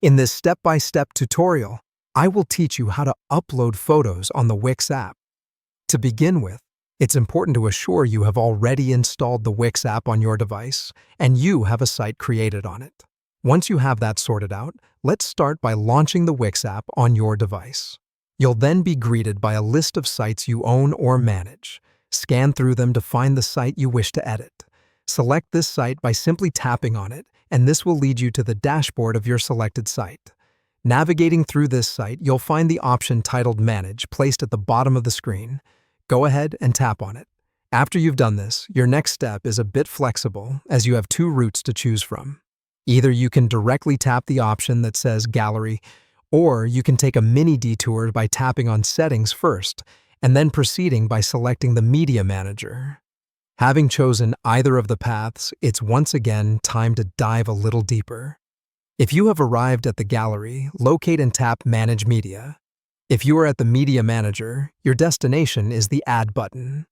In this step-by-step tutorial, I will teach you how to upload photos on the Wix app. To begin with, it's important to assure you have already installed the Wix app on your device and you have a site created on it. Once you have that sorted out, let's start by launching the Wix app on your device. You'll then be greeted by a list of sites you own or manage. Scan through them to find the site you wish to edit. Select this site by simply tapping on it, and this will lead you to the dashboard of your selected site. Navigating through this site, you'll find the option titled Manage placed at the bottom of the screen. Go ahead and tap on it. After you've done this, your next step is a bit flexible as you have two routes to choose from. Either you can directly tap the option that says Gallery, or you can take a mini detour by tapping on Settings first, and then proceeding by selecting the Media Manager. Having chosen either of the paths, it's once again time to dive a little deeper. If you have arrived at the gallery, locate and tap Manage Media. If you are at the Media Manager, your destination is the Add button.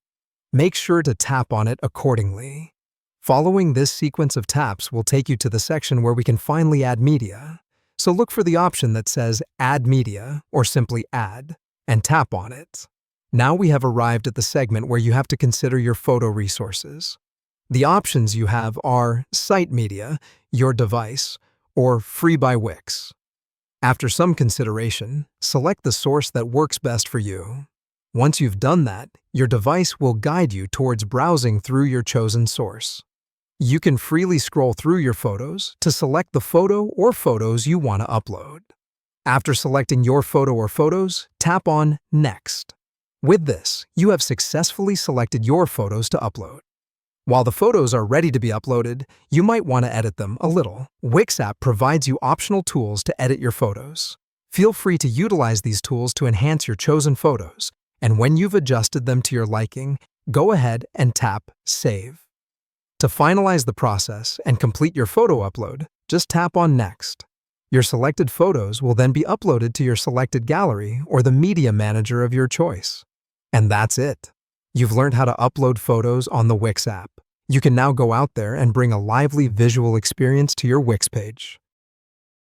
Make sure to tap on it accordingly. Following this sequence of taps will take you to the section where we can finally add media. So look for the option that says Add Media or simply Add, and tap on it. Now we have arrived at the segment where you have to consider your photo resources. The options you have are Site Media, your device, or Free by Wix. After some consideration, select the source that works best for you. Once you've done that, your device will guide you towards browsing through your chosen source. You can freely scroll through your photos to select the photo or photos you want to upload. After selecting your photo or photos, tap on Next. With this, you have successfully selected your photos to upload. While the photos are ready to be uploaded, you might want to edit them a little. Wix app provides you optional tools to edit your photos. Feel free to utilize these tools to enhance your chosen photos, and when you've adjusted them to your liking, go ahead and tap Save. To finalize the process and complete your photo upload, just tap on Next. Your selected photos will then be uploaded to your selected gallery or the media manager of your choice. And that's it. You've learned how to upload photos on the Wix app. You can now go out there and bring a lively visual experience to your Wix page.